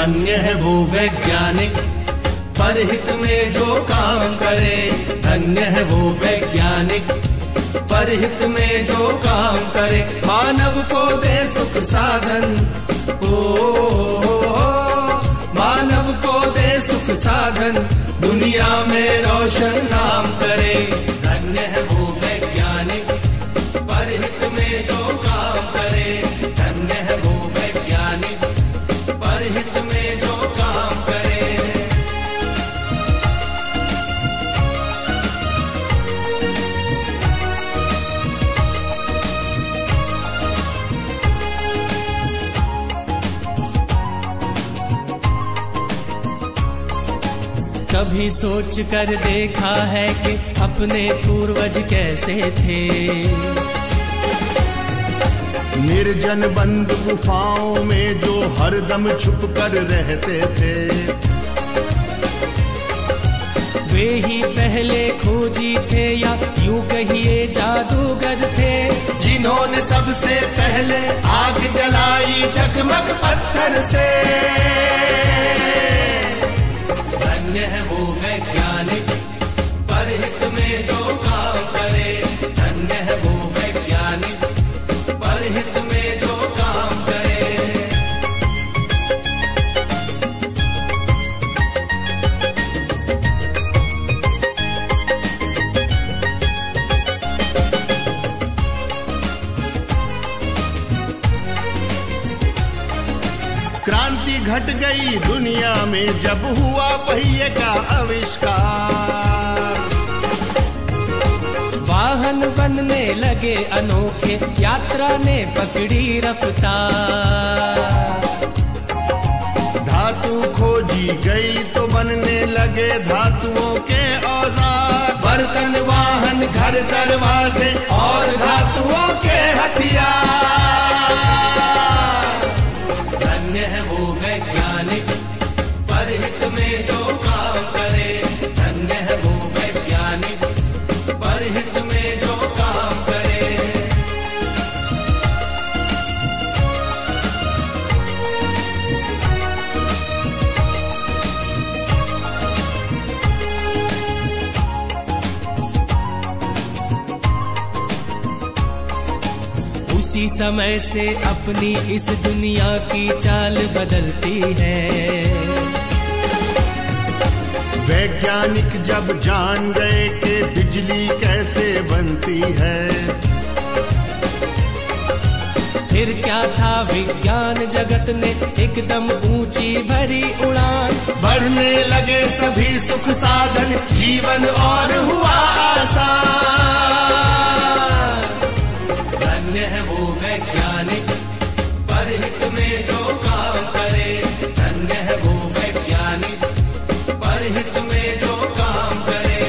धन्य है वो वैज्ञानिक परहित में जो काम करे। धन्य है वो वैज्ञानिक परहित में जो काम करे। मानव को दे सुख साधन, ओ मानव को दे सुख साधन, दुनिया में रोशन नाम करे। धन्य है वो वैज्ञानिक परहित में जो काम करे। धन्य है वो वैज्ञानिक परहित में जो काम करे। कभी सोच कर देखा है कि अपने पूर्वज कैसे थे। निर्जन बंद गुफाओं में जो हरदम छुप कर रहते थे। वे ही पहले खोजी थे या यूं कहिए जादूगर थे, जिन्होंने सबसे पहले आग जलाई चकमक पत्थर से। धन्य है वो वैज्ञानिक परहित में जो काम करे। धन्य है वो वैज्ञानिक परहित में जो काम करे। क्रांति घट गई दुनिया में जब हुआ पहिए का आविष्कार। वाहन बनने लगे अनोखे, यात्रा ने पकड़ी रफ्तार। धातु खोजी गई तो बनने लगे धातुओं के औजार। बर्तन वाहन घर दरवाजे और धातुओं के हथियार। धन्य है वो वैज्ञानिक परहित में जो काम करे। धन्य है वो वैज्ञानिक परहित में जो काम करे। उसी समय से अपनी इस दुनिया की चाल बदलती है। वैज्ञानिक जब जान गए कि बिजली कैसे बनती है। फिर क्या था विज्ञान जगत ने एकदम ऊंची भरी उड़ान। बढ़ने लगे सभी सुख साधन, जीवन और हुआ आसान। धन्य है वो वैज्ञानिक परहित में जो काम करे। धन्य है वो वैज्ञानिक परहित में जो काम करे।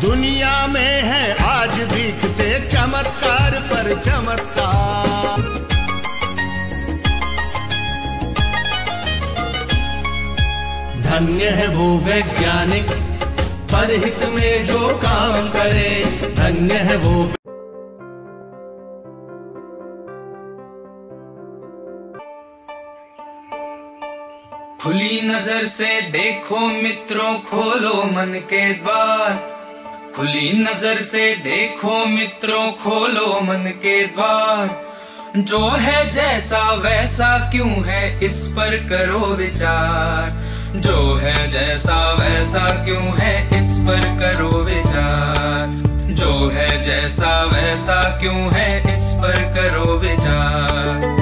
दुनिया में है आज दिखते चमत्कार पर चमत्कार। धन्य है वो वैज्ञानिक परहित में जो काम करे। धन्य है वो। खुली नजर से देखो मित्रों, खोलो मन के द्वार। खुली नजर से देखो मित्रों, खोलो मन के द्वार। जो है जैसा वैसा क्यों है, इस पर करो विचार। जो है जैसा वैसा क्यों है, इस पर करो विचार। जो है जैसा वैसा क्यों है, इस पर करो विचार।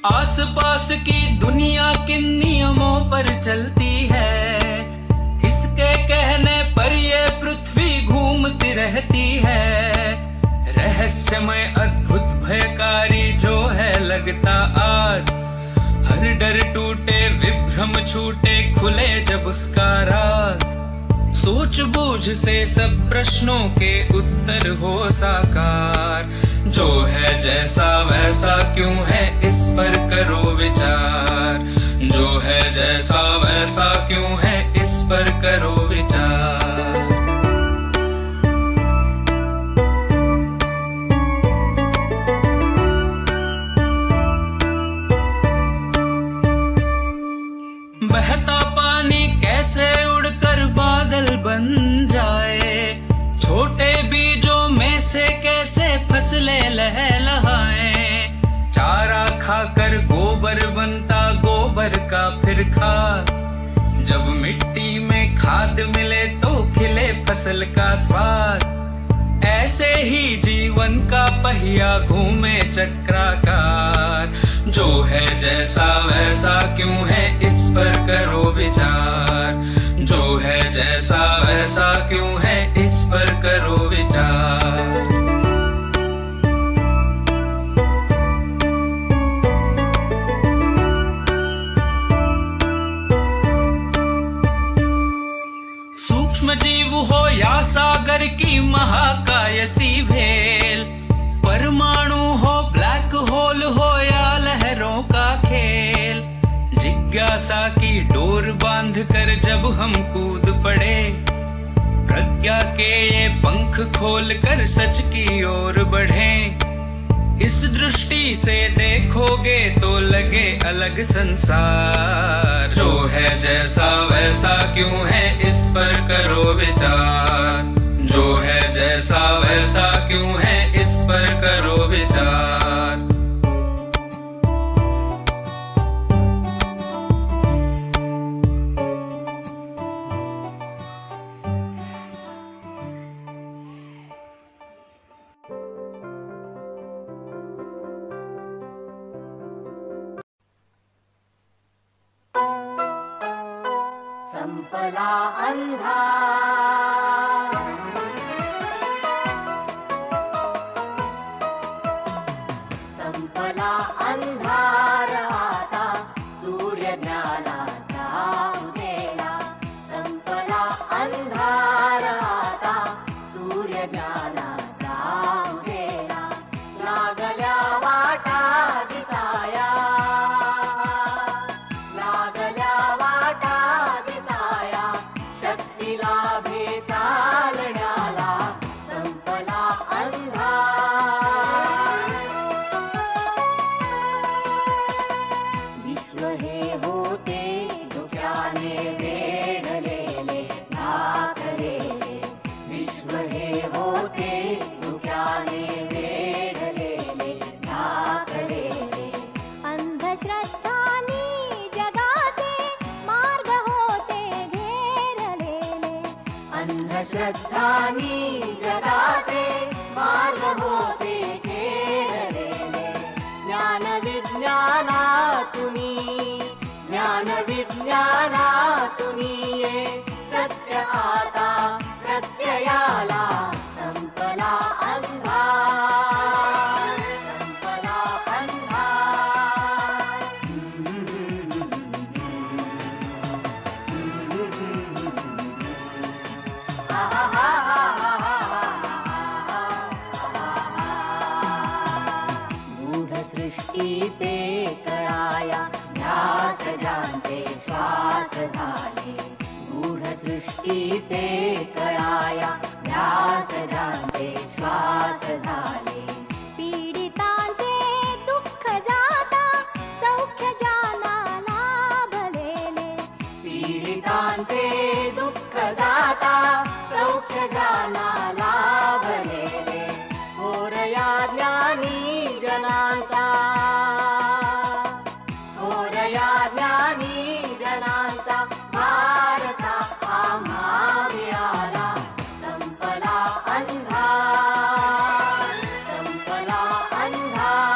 आसपास की दुनिया किन नियमों पर चलती है, इसके कहने पर ये पृथ्वी घूमती रहती है। रहस्यमय अद्भुत भयकारी जो है लगता आज, हर डर टूटे विभ्रम छूटे खुले जब उसका राज। सोच बूझ से सब प्रश्नों के उत्तर हो साकार। जो है जैसा वैसा क्यों है, इस पर करो विचार। जो है जैसा वैसा क्यों है, इस पर करो विचार। बहता पानी कैसे उड़कर बादल बन जाए, छोटे बीजों में से कैसे फसलें लहलहाएं। चारा खाकर गोबर बनता, गोबर का फिर खाद। जब मिट्टी में खाद मिले तो खिले फसल का स्वाद। ऐसे ही जीवन का पहिया घूमे चक्राकार। जो है जैसा वैसा क्यों है, इस पर करो विचार। जो है जैसा वैसा क्यों है, इस पर करो विचार। सूक्ष्म जीव हो या सागर की महाकायसी भेल, परमाणु हो ब्लैक होल हो या लहरों का खेल। जिज्ञासा की डोर बांध कर जब हम कूद पड़े, प्रज्ञा के ये पंख खोल कर सच की ओर बढ़े। इस दृष्टि से देखोगे तो लगे अलग संसार। जो है जैसा वैसा क्यों है, इस पर करो विचार। जो है जैसा वैसा क्यों है, इस पर करो विचार। संपला अंधा संपला अंधार आता, सूर्य ज्ञानाचा उदेला। संपला अंधार आता, सूर्य ज्ञानाचा उदेला। लागल्या वाटा दिसाया, लागल्या वाटा दिसाया। शक्ती लाभे चालण्याला, संपला अंधार। विश्व हे होते धुक्याने वेढलेले, झाकलेले। विश्व हे होते धुक्याने वेढलेले, झाकलेले। अंधश्रद्धानी जगाचे मार्ग होते घेरलेले। अंधश्रद्धानी जगाचे मार्ग होते घेरलेले। ज्ञान विज्ञानातुनी, ज्ञान विज्ञानातुनी ये सत्य आता प्रत्ययाला। संपला अंधार, संपला अंधार। गूढ सृष्टीचे कळाया, ध्यास ज्यांचे श्वास झाले। गूढ सृष्टीचे कळाया, ध्यास ज्यांचे श्वास झाले। पीडितांचे दुःख जाता, सौख्य ज्याला लाभलेले। पीडितांचे दुःख जाता, सौख्य ज्याला लाभलेले। थोरया ज्ञानी जनांचा, थोरया ज्ञानी जनांचा वारसा आम्हा मिळाला। संपला अंधार, संपला अंधार।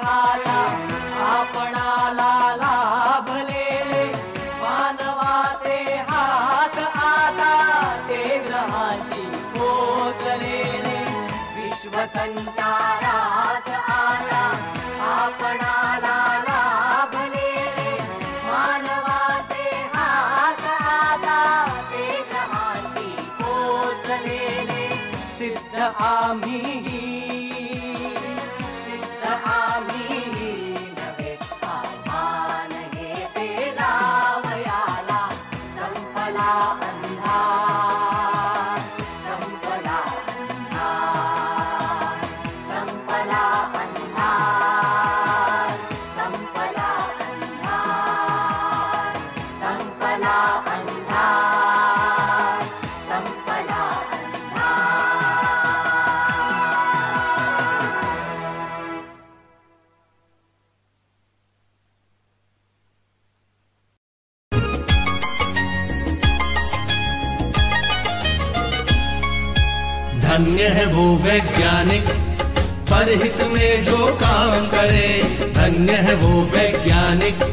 आता आपणाला लाभलेले मानवाचे हात आता ते ग्रहांशी पोचलेले विश्वसंचारास आता आपणाला लाभलेले मानवाचे हात आता ते ग्रहांशी पोचलेले सिद्ध आम्ही नव्हे आव्हान हे पेलावयाला संपला अंधार संपला अंधार संपला अंधार संपला अंधार संपला अंधार संपला धन्य है वो वैज्ञानिक परहित में जो काम करे। धन्य है वो वैज्ञानिक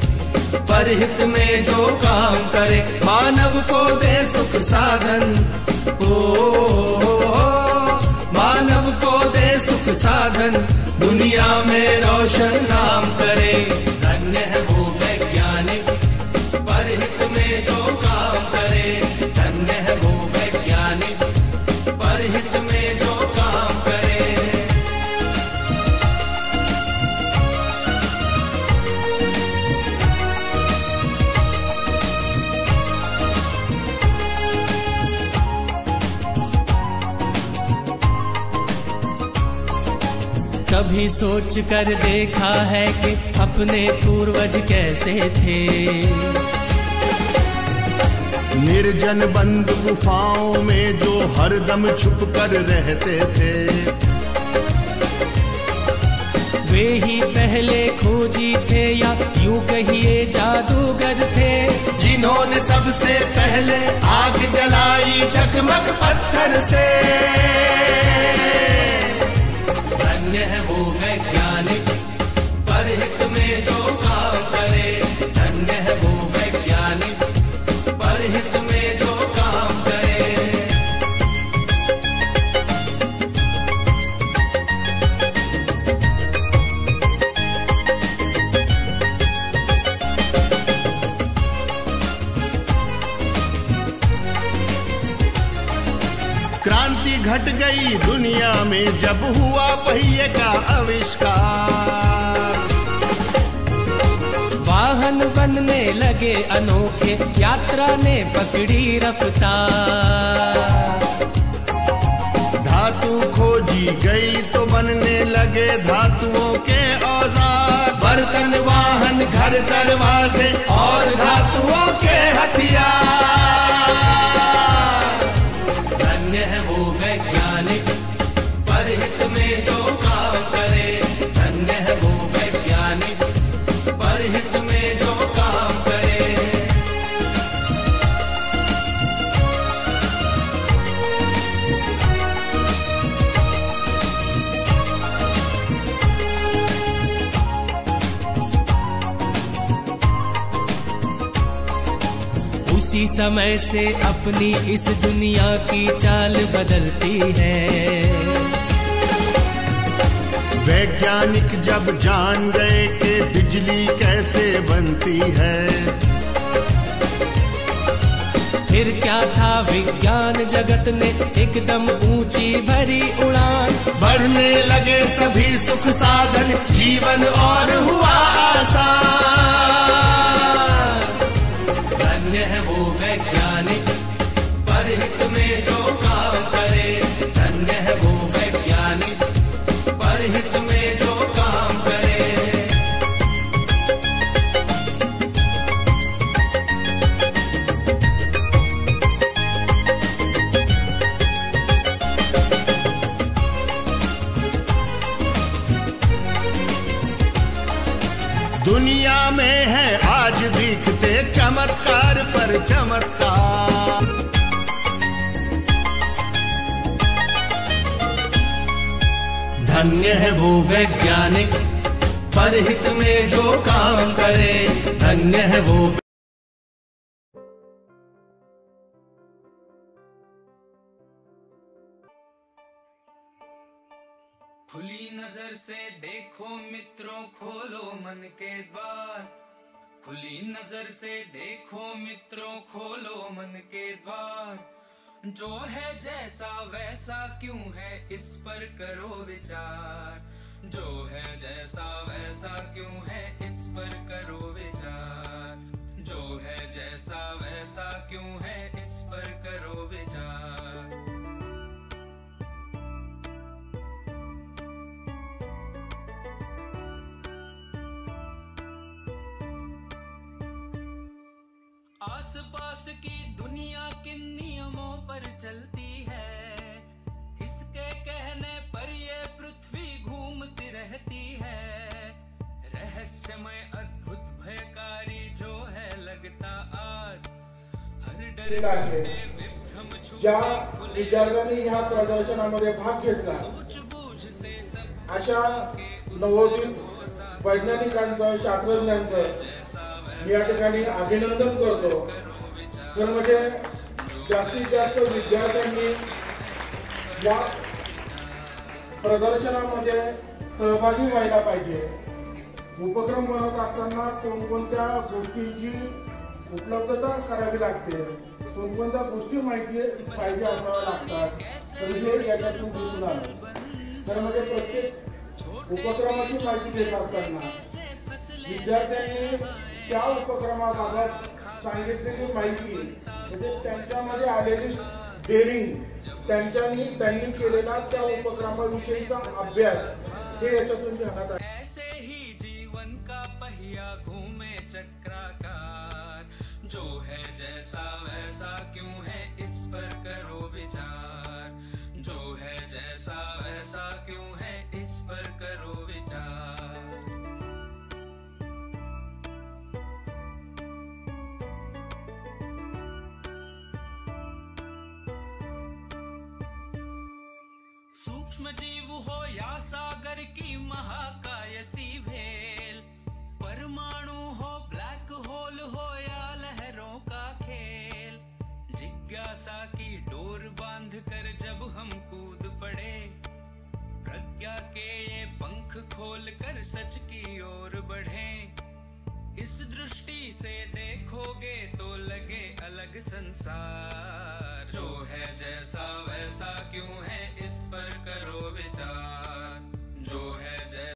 परहित में जो काम करे। मानव को दे सुख साधन ओ मानव को दे सुख साधन दुनिया में रोशन नाम करे। धन्य है वो वैज्ञानिक परहित में जो काम करे। धन्य है वो वैज्ञानिक परहित में जो काम करे। कभी सोच कर देखा है कि अपने पूर्वज कैसे थे। निर्जन बंद गुफाओं में जो हरदम छुप कर रहते थे। वे ही पहले खोजी थे या यूं कहिए जादूगर थे। जिन्होंने सबसे पहले आग जलाई चकमक पत्थर से। धन्य है वो वैज्ञानिक परहित में जो काम करे। धन्य है वो वैज्ञानिक परहित में जो काम करे। क्रांति घट गई दुनिया में जब हुआ पहिए का आविष्कार। वाहन बनने लगे अनोखे यात्रा ने पकड़ी रफ्तार। धातु खोजी गई तो बनने लगे धातुओं के औजार। बर्तन वाहन घर दरवाजे और धातुओं के हथियार। धन्य है वो वैज्ञानिक परहित में जो काम करे। धन्य है वो वैज्ञानिक परहित में जो काम करे। उसी समय से अपनी इस दुनिया की चाल बदलती है। वैज्ञानिक जब जान गए कि बिजली कैसे बनती है। फिर क्या था विज्ञान जगत ने एकदम ऊंची भरी उड़ान। बढ़ने लगे सभी सुख साधन जीवन और हुआ आसान। धन्य है वो वैज्ञानिक परहित में जो काम करे। धन्य है वो वैज्ञानिक परहित में जो काम करे। दुनिया में है आज दिखते चमत्कार पर चमत्कार। धन्य है वो वैज्ञानिक परहित में जो काम करे, धन्य है वो। खुली नजर से देखो मित्रों, खोलो मन के द्वार। खुली नजर से देखो मित्रों, खोलो मन के द्वार। जो है जैसा वैसा क्यों है, इस पर करो विचार। जो है जैसा वैसा क्यों है, इस पर करो विचार। जो है जैसा वैसा क्यों है, इस पर करो विचार। आसपास की दुनिया किन नियमों पर चलती है, इसके कहने पर ये पृथ्वी घूमती रहती है। रहस्यमय अद्भुत भयकारी जो है लगता आज, हर डर विभ्रम ज्या विद्यार्थ्यांनी ह्या प्रदर्शनामध्ये भाग घेतला अशा नवोदित वैज्ञानिकांचं, शास्त्रज्ञांचं मी या ठिकाणी अभिनंदन करतो। तर म्हणजे जास्तीत जास्त विद्यार्थ्यांनी या प्रदर्शनामध्ये सहभागी व्हायला पाहिजे। उपक्रम बनवत असताना कोणकोणत्या गोष्टींची उपलब्धता करावी लागते, कोणकोणत्या गोष्टी माहिती पाहिजे असाव्या लागतात, तर हे याच्यातून दिसून आलं। तर म्हणजे प्रत्येक उपक्रमाची माहिती देत असताना विद्यार्थ्यांनी त्या उपक्रमाबाबत सांगितलेली माहिती, म्हणजे त्यांच्यामध्ये आलेली डेअरिंग, त्यांनी केलेला त्या उपक्रमाविषयीचा अभ्यास, हे याच्यातून ध्यानात आहे। ऐसे ही जीवन का पहिया घूमे चक्राकार। जो है जैसा वैसा क्यों है, इस पर करो विचार। जो है जैसा वैसा क्यों है, इस पर करो विचार। सूक्ष्म जीव हो या सागर की महाकायसी भेल, परमाणु हो ब्लैक होल हो या लहरों का खेल, जिज्ञासा की डोर बांध कर जब हम कूद पड़े, प्रज्ञा के ये पंख खोल कर सच की ओर बढ़े। इस दृष्टि से देखोगे तो लगे अलग संसार। जो है जैसा वैसा क्यों है, इस पर करो विचार।